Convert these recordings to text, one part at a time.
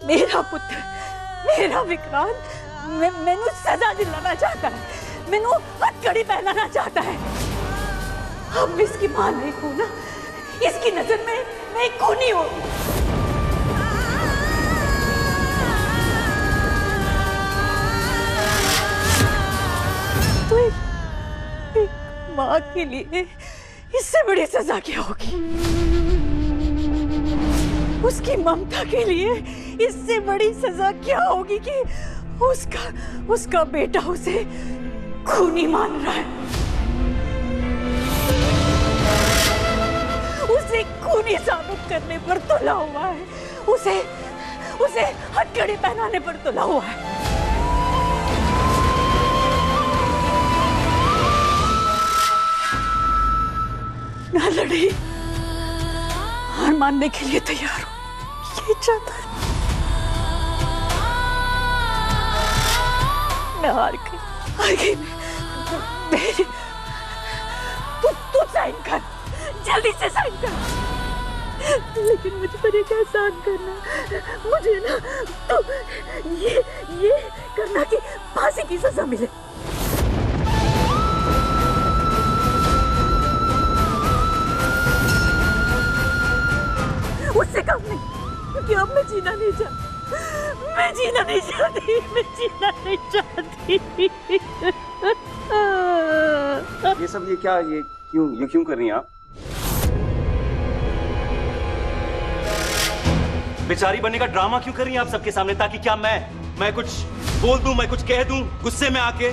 मेरा पुत्र, मेरा विक्रांत मैनू सजा दिलाना चाहता है, मैनू हथकड़ी पहनाना चाहता है। अब मैं इसकी मां नहीं हूं ना, इसकी नजर में मैं एक खूनी हूं। तो एक मां के लिए इससे बड़ी सजा क्या होगी? उसकी ममता के लिए इससे बड़ी सजा क्या होगी कि उसका बेटा उसे खूनी मान रहा है, उसे खूनी साबित करने पर तुला हुआ है, उसे हथकड़ी पहनाने पर तुला हुआ है। मैं लड़ी, हार मानने के लिए तैयार हूं। ये चाहता है मैं हार गई मैं। तू साइन कर, जल्दी से साइन कर। लेकिन मुझ पर एक एहसान करना, मुझे ना तो ये करना कि फांसी की सजा मिले। उससे कम नहीं, क्योंकि अब मैं जीना नहीं चाहती, मैं जीना नहीं चाहती। ये सब ये क्यों कर रही हैं आप? बेचारी बनने का ड्रामा क्यों कर रही हैं आप सबके सामने, ताकि क्या मैं कुछ बोल दूं, मैं कुछ कह दूं गुस्से में आके,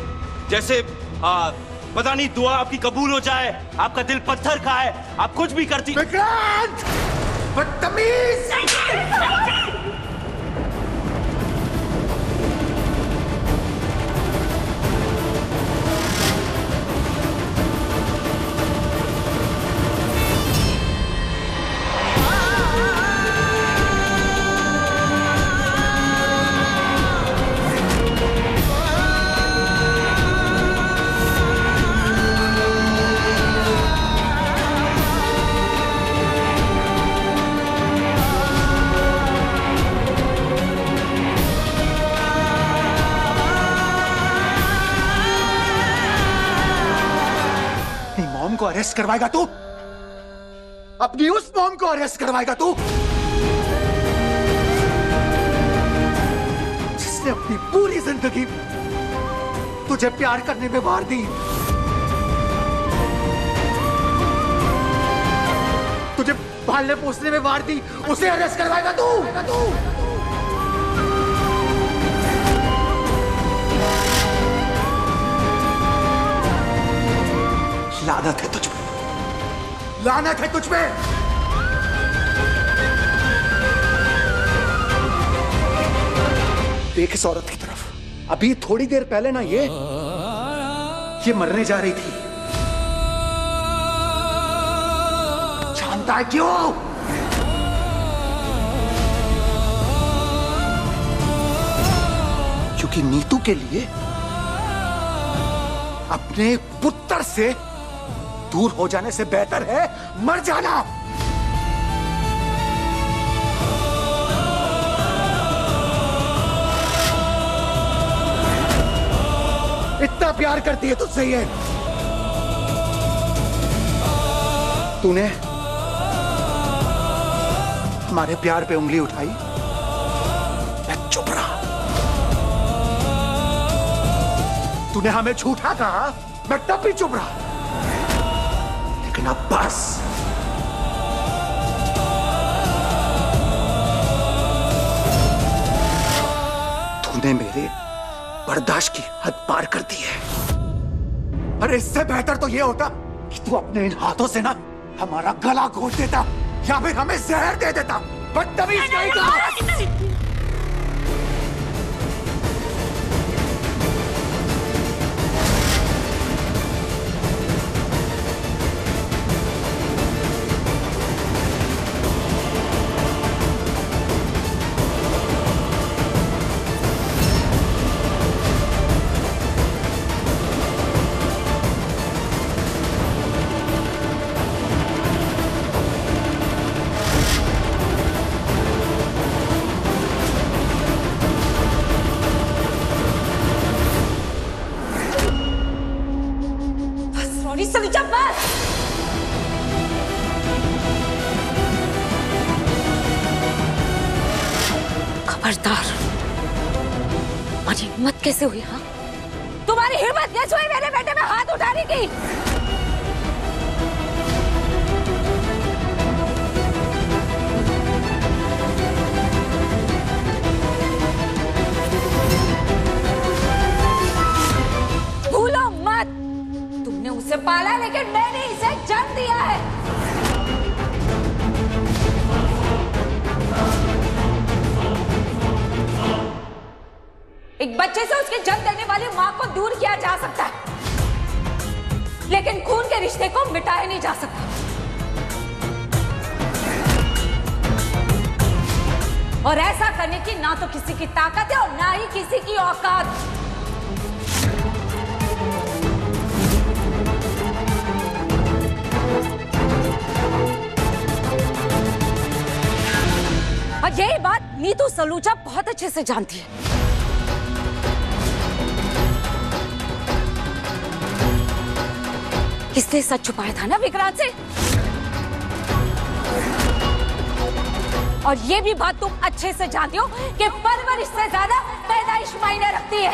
जैसे पता नहीं दुआ आपकी कबूल हो जाए, आपका दिल पत्थर का है, आप कुछ भी करती। विक्रांत, बदतमीज! को अरेस्ट करवाएगा तू? अपनी उस मॉम को अरेस्ट करवाएगा तू जिसने अपनी पूरी जिंदगी तुझे प्यार करने में वार दी, तुझे पालने पोसने में वार दी, उसे अरेस्ट करवाएगा तू? लानत है तुझ पे, लानत है तुझ पे। देख इस औरत की तरफ, अभी थोड़ी देर पहले ना ये मरने जा रही थी। जानता है क्यों? क्योंकि नीतू के लिए अपने पुत्र से दूर हो जाने से बेहतर है मर जाना। इतना प्यार करती है तुझसे ये। तूने हमारे प्यार पे उंगली उठाई, मैं चुप रहा। तूने हमें झूठा कहा, मैं तब भी चुप रहा। लेकिन अब बस, तूने मेरे बर्दाश्त की हद पार कर दी है। अरे इससे बेहतर तो ये होता कि तू अपने इन हाथों से ना हमारा गला घोट देता या फिर हमें जहर दे देता। बदतमीज नहीं कहा। खबरदार, तुम्हारी हिम्मत कैसे हुई? हाँ, तुम्हारी हिम्मत कैसे हुई मेरे बेटे में हाथ उठाने की? भूलो मत, तुमने उसे पाला लेकिन मैंने इसे जन्म दिया है। एक बच्चे से उसके जन्म देने वाली मां को दूर किया जा सकता है, लेकिन खून के रिश्ते को मिटाया नहीं जा सकता। और ऐसा करने की ना तो किसी की ताकत है और ना ही किसी की औकात। और यही बात नीतू सलूजा बहुत अच्छे से जानती है। किसने सच छुपाया था ना विक्रांत से? और ये भी बात तुम अच्छे से जानती हो कि परवरिश से ज्यादा पैदाइश मायने रखती है।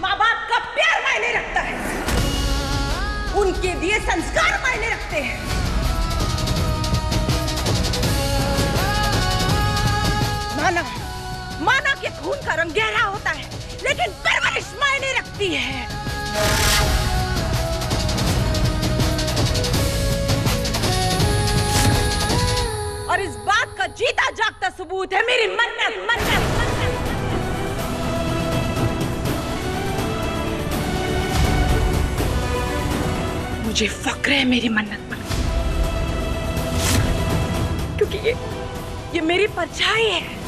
माँ बाप का प्यार मायने रखता है, उनके दिए संस्कार मायने रखते हैं। माना कि खून का रंग गहरा होता है, लेकिन परवरिश मायने रखती है। और इस बात का जीता जागता सबूत है मेरी मन्नत। मुझे फक्र है मेरी मन्नत पर, क्योंकि ये मेरी परछाई है।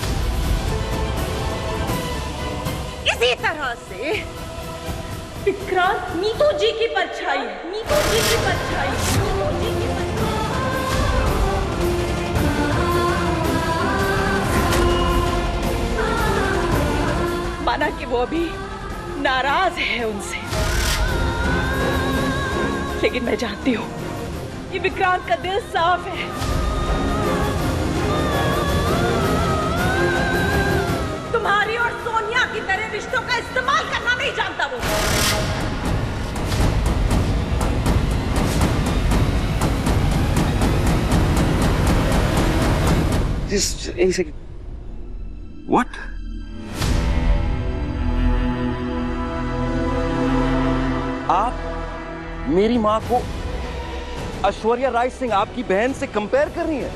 इसी तरह से विक्रांत नीतू जी की परछाई है। नीतू जी की परछाई। माना कि वो अभी नाराज है उनसे, लेकिन मैं जानती हूँ कि विक्रांत का दिल साफ है। तुम्हारी और सोनिया की तरह रिश्तों का इस्तेमाल करना नहीं जानता वो। एक सेकंड। What? आप मेरी माँ को ऐश्वर्या राय सिंह आपकी बहन से कंपेयर कर रही हैं?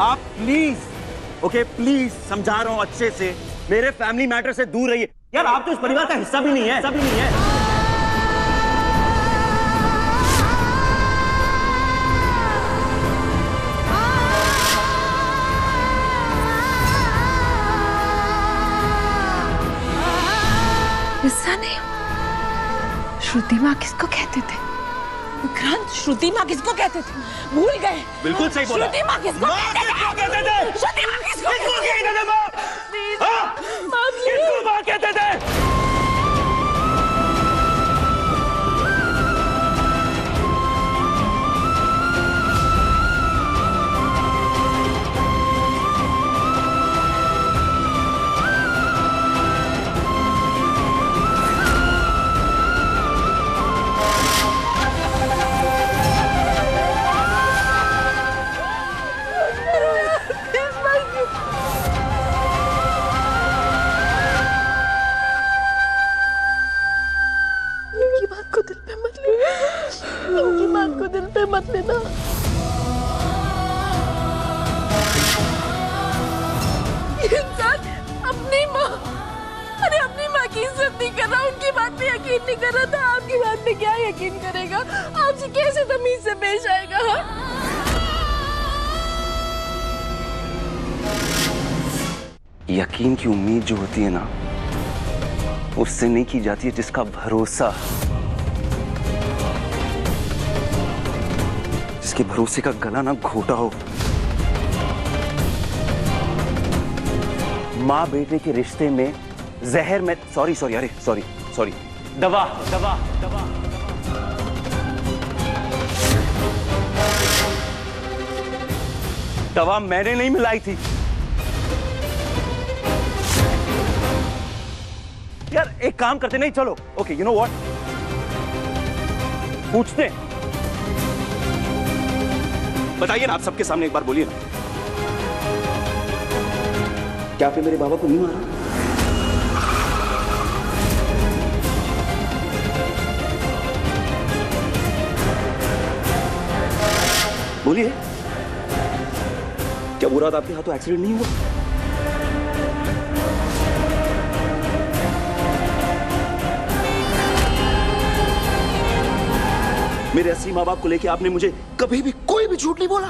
आप प्लीज समझा रहा हूं अच्छे से, मेरे फैमिली मैटर से दूर रहिए। यार आप तो इस परिवार का हिस्सा भी नहीं है। हिस्सा नहीं? श्रुति माँ किसको कहते थे? विक्रांत, श्रुति माँ किसको कहते थे? भूल गए? बिल्कुल सही बोला। श्रुति माँ किसको कहते थे? श्रुति माँ किसको कहते थे? माँ कहते थे? मत लेना। इंसान अपनी माँ, अरे अपनी माँ की इज्जत नहीं कर रहा, उनकी बात पे यकीन नहीं कर रहा था, आपकी बात पे क्या यकीन करेगा? आपसे कैसे तमीज से पेश आएगा? यकीन की उम्मीद जो होती है ना, उससे नहीं की जाती है जिसका भरोसा, जिसके भरोसे का गला ना घोटा हो। माँ बेटे के रिश्ते में जहर में सॉरी सॉरी अरे सॉरी सॉरी दवा दवा दवा दवा मैंने नहीं मिलाई थी यार। एक काम करते नहीं, चलो ओके यू नो व्हाट, पूछते बताइए ना, आप सबके सामने एक बार बोलिए ना, क्या आपने मेरे बाबा को नहीं मारा? बोलिए, क्या वो रात आपके हाथों एक्सीडेंट नहीं हुआ? मेरे असली माँ बाप को लेके आपने मुझे कभी भी कोई भी झूठ नहीं बोला।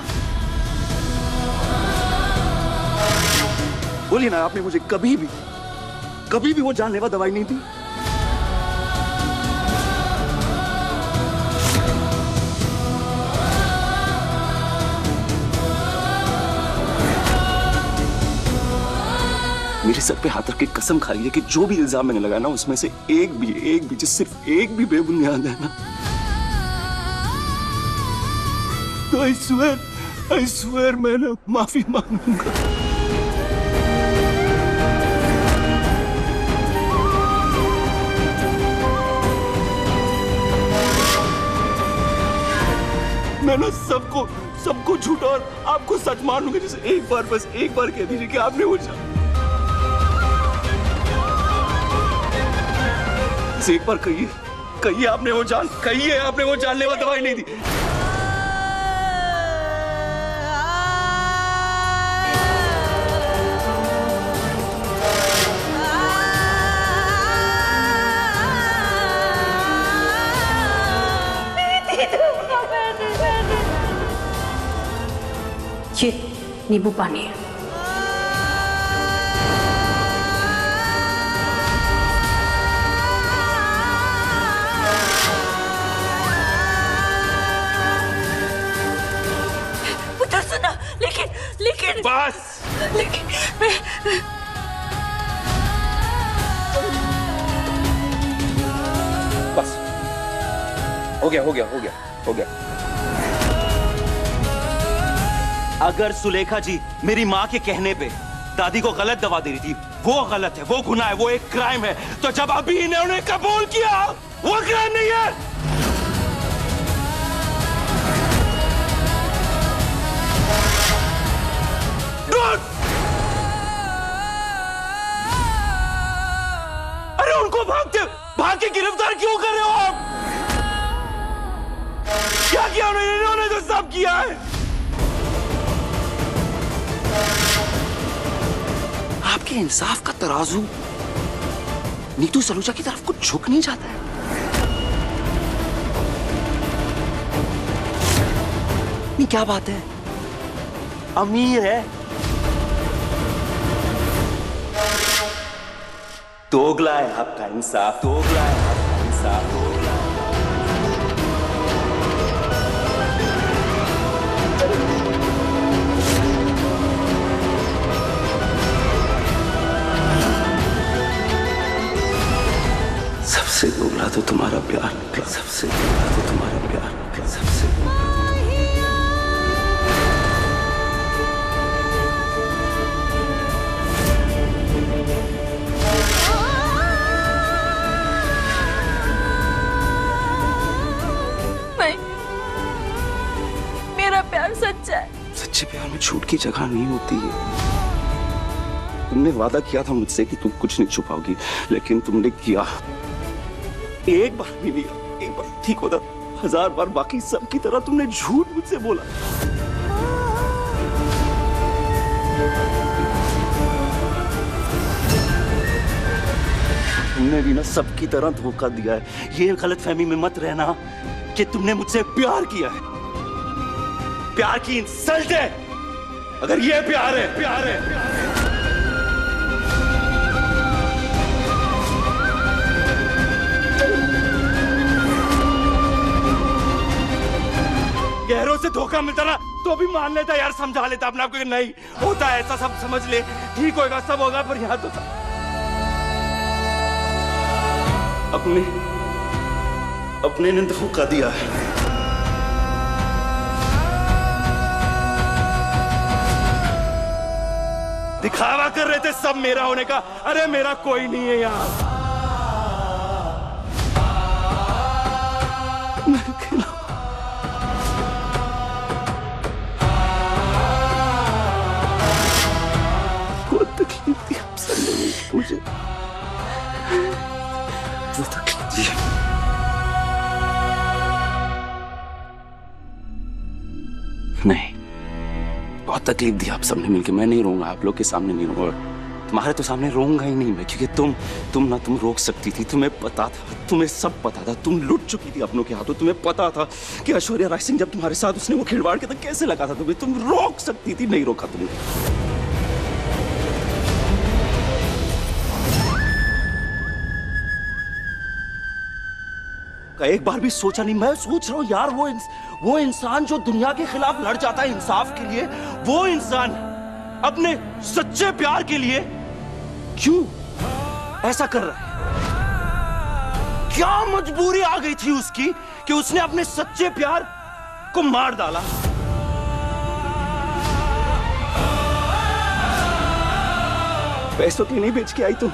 बोलिए ना, आपने मुझे कभी भी वो जानलेवा दवाई नहीं दी। मेरे सर पे हाथ रख के कसम खा रही है कि जो भी इल्जाम मैंने लगाया ना, उसमें से एक भी सिर्फ एक भी बेबुनियाद है ना, तो आई स्वेयर मैं ना माफी मांगूंगा। मैं ना सबको झूठा और आपको सच मान लूंगा। जैसे एक बार कह दीजिए कि आपने वो एक बार कहिए आपने वो जानलेवा दवाई नहीं दी। ये नींबू पानी है। पुत्र सुना, लेकिन बस लेकिन मैं बस हो गया। अगर सुलेखा जी मेरी माँ के कहने पे दादी को गलत दवा दे रही थी, वो गलत है, वो गुनाह है, वो एक क्राइम है, तो जब अभी इन्होंने कबूल किया वो क्राइम नहीं है। अरे उनको भाग के गिरफ्तार क्यों कर रहे हो आप? क्या किया इन्होंने तो सब किया है। आपके इंसाफ का तराजू नीतू सलूजा की तरफ कुछ झुक नहीं जाता है। नहीं, क्या बात है, अमीर है, दोगला है आपका इंसाफ, दोगला है आपका इंसाफ, दोगला है। सबसे दोगला तो तुम्हारा प्यार निकला, सबसे दोगला तो तुम्हारा प्यार निकला, सबसे नहीं, मेरा प्यार सच्चा है। सच्चे प्यार में झूठ की जगह नहीं होती है। तुमने वादा किया था मुझसे कि तुम कुछ नहीं छुपाओगी, लेकिन तुमने किया। एक बार भी नहीं, एक बार ठीक होता, 1000 बार बाकी सब की तरह तुमने झूठ मुझसे बोला। तुमने भी ना सबकी तरह धोखा दिया है। ये गलतफहमी में मत रहना कि तुमने मुझसे प्यार किया है। प्यार की इंसल्ट है अगर ये प्यार है, प्यार है, प्यार है। गहरों से धोखा मिलता ना तो भी मान लेता यार, समझा लेता अपने आप को कि नहीं होता है ऐसा, सब समझ ले, ठीक होगा, सब होगा। पर यहाँ तो अपने ने धोखा दिया है। दिखावा कर रहे थे सब मेरा होने का, अरे मेरा कोई नहीं है यहाँ। तकलीफ दी आप सबने मुझे, जो तकलीफ दी। नहीं, बहुत तकलीफ दी आप सबने मिलके। मैं नहीं रोऊंगा, आप लोग के सामने नहीं रोऊंगा, तुम्हारे तो सामने रोऊंगा ही नहीं मैं, क्योंकि तुम रोक सकती थी, तुम्हें पता था, तुम्हें सब पता था, तुम लुट चुकी थी अपनों के हाथों, तुम्हें पता था कि ऐश्वर्या राय सिंह जब तुम्हारे साथ उसने वो खिलवाड़ के तो कैसे लगा था तुम्हें, तुम रोक सकती थी, नहीं रोका तुमने। एक बार भी सोचा नहीं? मैं सोच रहा हूं यार, वो इंसान जो दुनिया के खिलाफ लड़ जाता है इंसाफ के लिए, वो इंसान अपने सच्चे प्यार के लिए क्यों ऐसा कर रहा है? क्या मजबूरी आ गई थी उसकी कि उसने अपने सच्चे प्यार को मार डाला? पैसों के नहीं बेच के आई तुम,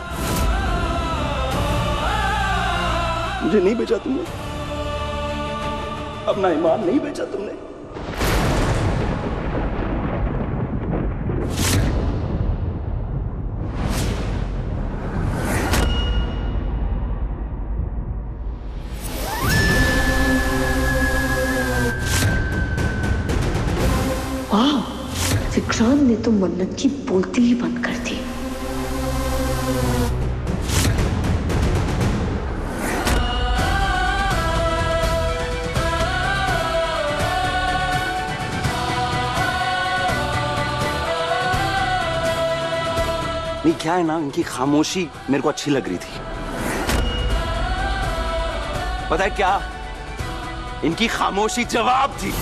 मुझे नहीं बेचा तुमने, अपना ईमान नहीं बेचा तुमने। वाह, विक्रांत ने तो मन्नत की बोलती ही बंद कर दी। नहीं, क्या है ना, इनकी खामोशी मेरे को अच्छी लग रही थी। पता है क्या, इनकी खामोशी जवाब थी।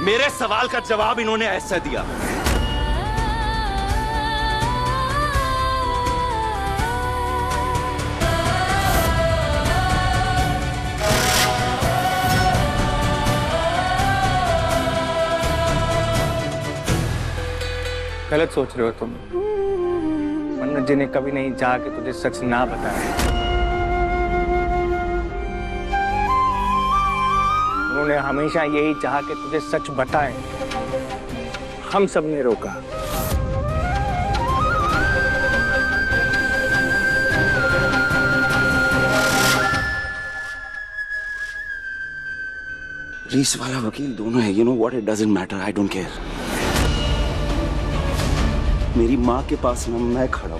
मेरे सवाल का जवाब इन्होंने ऐसा दिया। गलत सोच रहे हो तुम। मन्नत जी ने कभी नहीं चाहा कि तुझे सच ना बताया। उन्होंने हमेशा यही चाहा कि तुझे सच बताएं। हम सब ने रोका। पुलिस वाला वकील दोनों है, you know what, it doesn't matter, I don't care. मेरी माँ के पास ना मैं खड़ा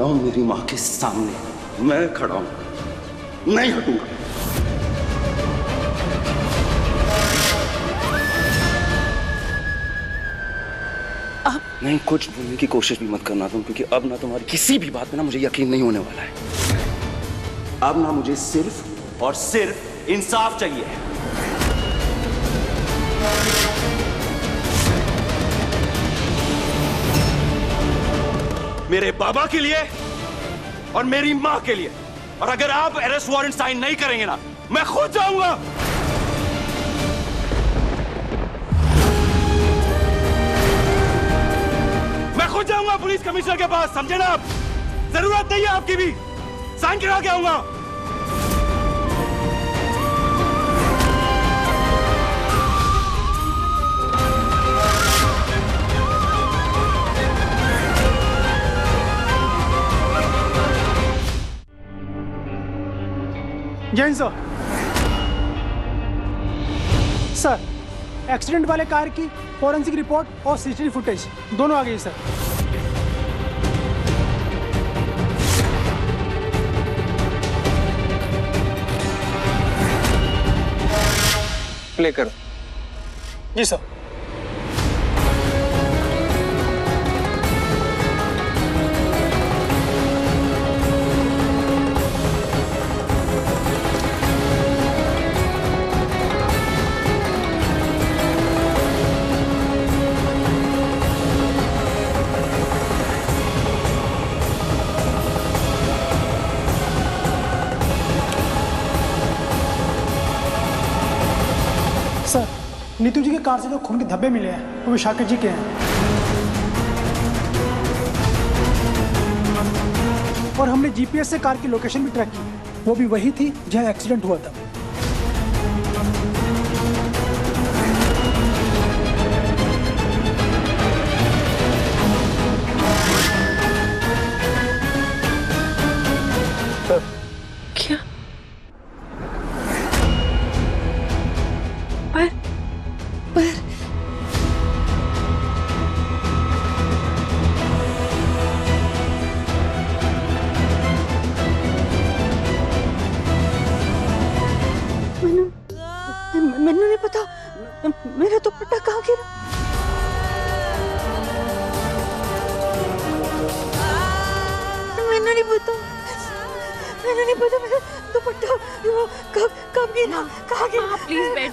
हूं मेरी माँ के सामने, मैं खड़ा हूं, नहीं हटूंगा। नहीं, कुछ बोलने की कोशिश भी मत करना तुम, क्योंकि अब ना तुम्हारी किसी भी बात में ना मुझे यकीन नहीं होने वाला है। अब ना मुझे सिर्फ और सिर्फ इंसाफ चाहिए। मेरे बाबा के लिए और मेरी मां के लिए। और अगर आप अरेस्ट वारंट साइन नहीं करेंगे ना, मैं खुद जाऊंगा। मैं खुद जाऊंगा पुलिस कमिश्नर के पास, समझे ना आप? जरूरत नहीं है आपकी भी, साइन करा के आऊंगा। जैन सर, एक्सीडेंट वाले कार की फॉरेंसिक रिपोर्ट और सीसीटीवी फुटेज दोनों आ गई सर। प्ले करो। जी सर। नीतू जी की कार से जो खून के धब्बे मिले हैं वो विशाखा जी के हैं। और हमने जीपीएस से कार की लोकेशन भी ट्रैक की, वो भी वही थी जहां एक्सीडेंट हुआ था। क्या? पर मैंने नहीं पता, मेरा दुपट्टा कहाँ गिरा? मैंने नहीं पता, मेरा दुपट्टा कब गिरा, कहाँ गिरा? प्लीज बैठ।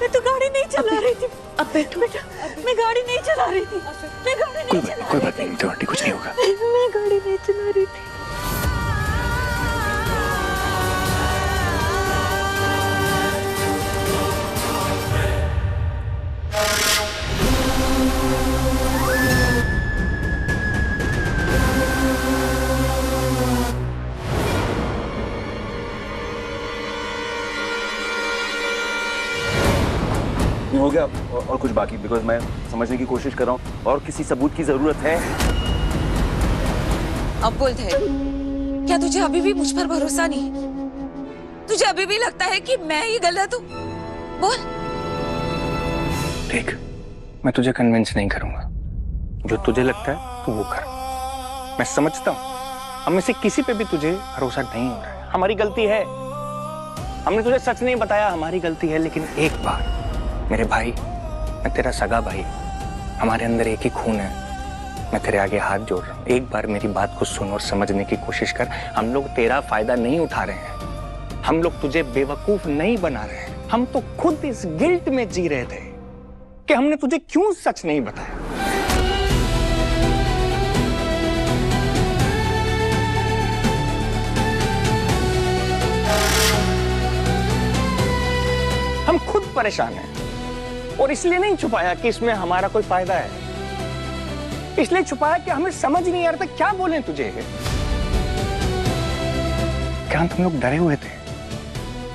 मैं तो गाड़ी नहीं चला रही थी। अब बैठो। बेटा, मैं गाड़ी नहीं चला रही थी। मैं गाड़ी नहीं चला कोई बात नहीं, तो आंटी कुछ नहीं होगा। मैं गाड़ी नहीं चला रही थी। हो गया और कुछ बाकी, बिकॉज मैं समझने की कोशिश कर रहा हूँ और किसी सबूत की जरूरत है। अब बोल दे, क्या तुझे अभी भी मुझ पर भरोसा नहीं? तुझे अभी भी लगता है कि मैं ही गलत हूँ? बोल। देख, मैं तुझे कन्विंस नहीं करूंगा। जो तुझे लगता है तू वो कर। मैं समझता हूँ हम में से किसी पे भी तुझे भरोसा नहीं हो रहा है। हमारी गलती है, हमने तुझे सच नहीं बताया, हमारी गलती है। लेकिन एक बार मेरे भाई, मैं तेरा सगा भाई, हमारे अंदर एक ही खून है। मैं तेरे आगे हाथ जोड़ रहा हूँ, एक बार मेरी बात को सुन और समझने की कोशिश कर। हम लोग तेरा फायदा नहीं उठा रहे हैं, हम लोग तुझे बेवकूफ नहीं बना रहे हैं। हम तो खुद इस गिल्ट में जी रहे थे कि हमने तुझे क्यों सच नहीं बताया। हम खुद परेशान हैं और इसलिए नहीं छुपाया कि इसमें हमारा कोई फायदा है, इसलिए छुपाया कि हमें समझ नहीं आ रहा था क्या बोलें तुझे। क्या हम लोग डरे हुए थे,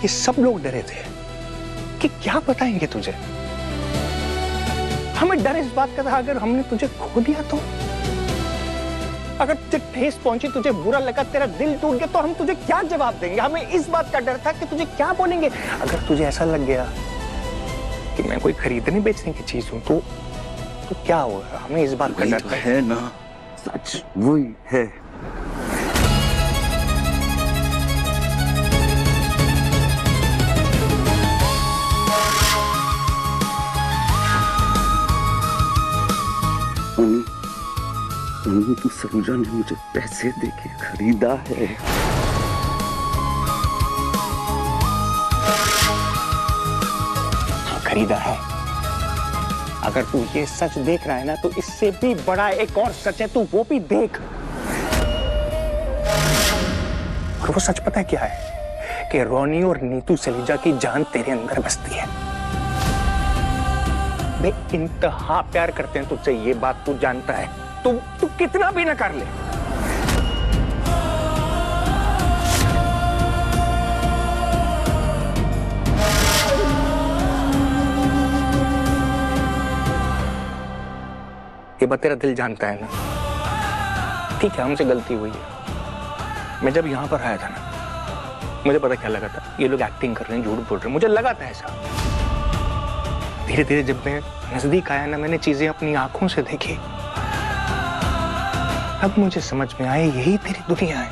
ये सब लोग डरे थे कि क्या बताएंगे तुझे। हमें डर इस बात का था अगर हमने तुझे खो दिया तो, अगर तुझे ठेस पहुंची, तुझे बुरा लगा, तेरा दिल टूट गया तो हम तुझे क्या जवाब देंगे। हमें इस बात का डर था कि तुझे क्या बोलेंगे। अगर तुझे ऐसा लग गया कि मैं कोई खरीदने बेचने की चीज हूं तो क्या होगा। हमें इस बात का डर है ना, सच वही है। तू सरोजा ने मुझे पैसे देके खरीदा है। हाँ, खरीदा है। अगर तू ये सच देख रहा है ना तो इससे भी बड़ा एक और सच है, तू वो भी देख। और वो सच पता है क्या है? कि रोनी और नीतू सलीजा की जान तेरे अंदर बसती है। वे इंतहा प्यार करते हैं तुझसे, ये बात तू जानता है। तू कितना भी न कर ले, ये बात तेरा दिल जानता है ना। ठीक है, हमसे गलती हुई है। मैं जब यहां पर आया था ना, मुझे पता क्या लगा था, ये लोग एक्टिंग कर रहे हैं, झूठ बोल रहे हैं। मुझे लगा था ऐसा। धीरे धीरे जब मैं नजदीक आया ना, मैंने चीजें अपनी आंखों से देखी, अब मुझे समझ में आया यही तेरी दुनिया है।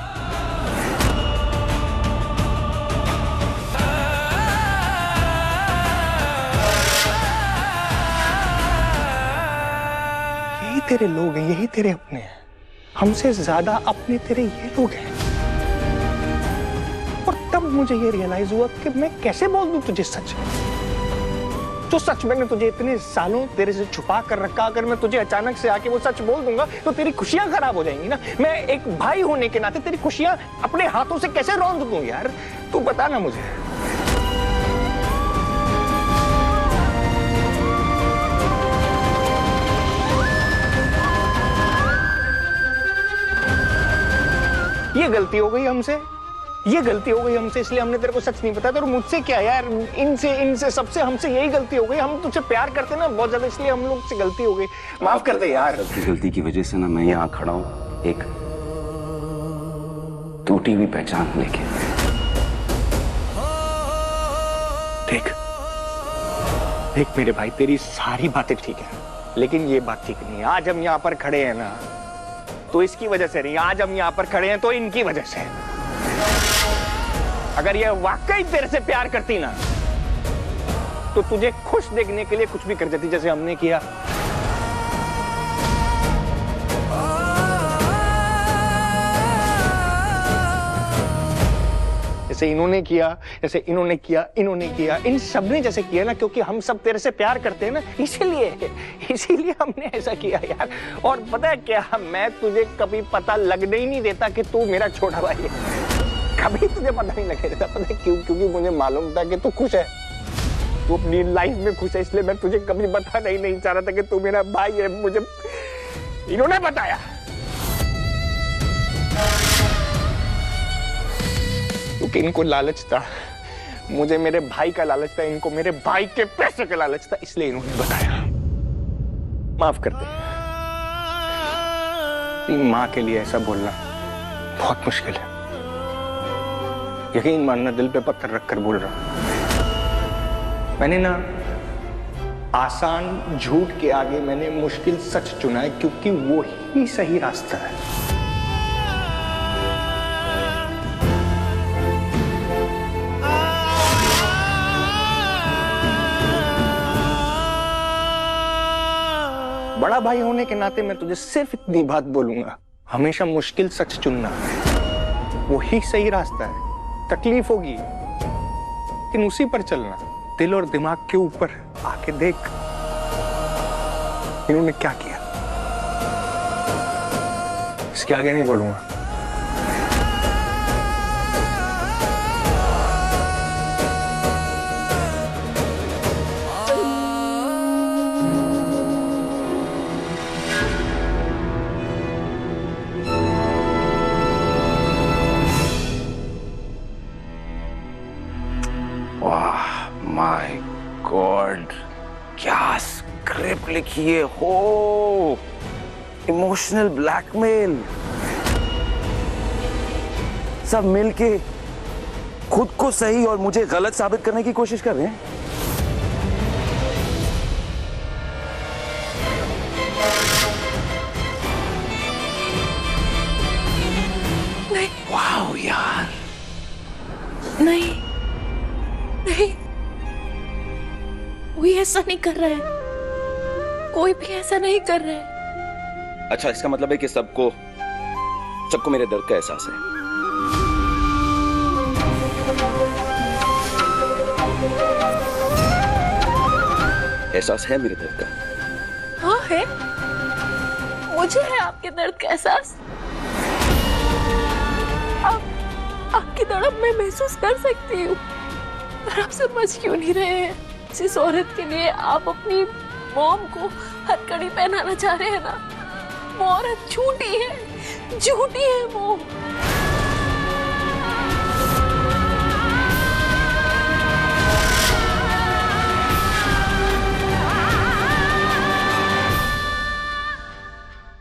यही तेरे लोग हैं, यही तेरे अपने हैं। हमसे ज्यादा अपने तेरे ये लोग हैं। और तब मुझे ये रियलाइज हुआ कि मैं कैसे बोल दूं तुझे सच। जो सच मैंने तुझे इतने सालों तेरे से छुपा कर रखा, अगर मैं तुझे अचानक से आके वो सच बोल दूंगा तो तेरी खुशियां खराब हो जाएंगी ना। मैं एक भाई होने के नाते तेरी खुशियां अपने हाथों से कैसे रौंद दूं यार, तू बता ना मुझे। ये गलती हो गई हमसे, ये गलती हो गई हमसे, इसलिए हमने तेरे को सच नहीं बताया। और मुझसे क्या यार, इनसे सबसे हमसे यही गलती हो गई। हम तुझसे प्यार करते ना बहुत ज्यादा, इसलिए हम लोग से गलती हो गई। माफ कर दे यार। गलती की वजह से ना मैं यहाँ खड़ा हूँ एक टूटी हुई पहचान लेके। देख मेरे भाई, तेरी सारी बातें ठीक है, लेकिन ये बात ठीक नहीं है। आज हम यहाँ पर खड़े हैं ना तो इसकी वजह से नहीं, आज हम यहाँ पर खड़े हैं तो इनकी वजह से। अगर ये वाकई तेरे से प्यार करती ना तो तुझे खुश देखने के लिए कुछ भी कर देती, जैसे हमने किया। जैसे इन्होंने किया, जैसे इन्होंने किया, इन्होंने किया, इन सब ने जैसे किया ना, क्योंकि हम सब तेरे से प्यार करते हैं ना, इसीलिए हमने ऐसा किया यार। और पता है क्या, मैं तुझे कभी पता लगने ही नहीं देता कि तू मेरा छोटा भाई है। कभी तुझे पता नहीं लगे देता। पता है क्यों? क्योंकि मुझे मालूम था कि तू खुश है, तू अपनी लाइफ में खुश है, इसलिए मैं तुझे कभी बताना ही नहीं चाह रहा था कि तू मेरा भाई है। मुझे इन्होंने बताया, क्योंकि इनको लालच था, मुझे मेरे भाई का लालच था, इनको मेरे भाई के पैसे का लालच था, इसलिए इन्होंने बताया। माफ कर दे। अपनी माँ के लिए ऐसा बोलना बहुत मुश्किल है। यकीन मानना, दिल पे पत्थर रखकर बोल रहा हूं। मैंने ना आसान झूठ के आगे मैंने मुश्किल सच चुना है, क्योंकि वो ही सही रास्ता है। बड़ा भाई होने के नाते मैं तुझे सिर्फ इतनी बात बोलूंगा, हमेशा मुश्किल सच चुनना, वो ही सही रास्ता है। तकलीफ होगी लेकिन उसी पर चलना, दिल और दिमाग के ऊपर आके देख इन्होंने क्या किया। इसके आगे नहीं बोलूंगा। माय गॉड, क्या स्क्रिप्ट लिखी है हो, इमोशनल ब्लैकमेल, सब मिलके खुद को सही और मुझे गलत साबित करने की कोशिश कर रहे हैं। नहीं, वाह यार, नहीं, कोई ऐसा नहीं कर रहा है, कोई भी ऐसा नहीं कर रहा है। अच्छा, इसका मतलब है कि सबको मेरे दर्द का एहसास है। एहसास है मेरे दर्द का? हाँ है, मुझे है आपके दर्द का एहसास। आपकी तड़प मैं महसूस कर सकती हूँ, पर आप समझ क्यों नहीं रहे हैं? जिस औरत के लिए आप अपनी मॉम को हथकड़ी पहनाना चाह रहे हैं ना, वो औरत झूठी है वो।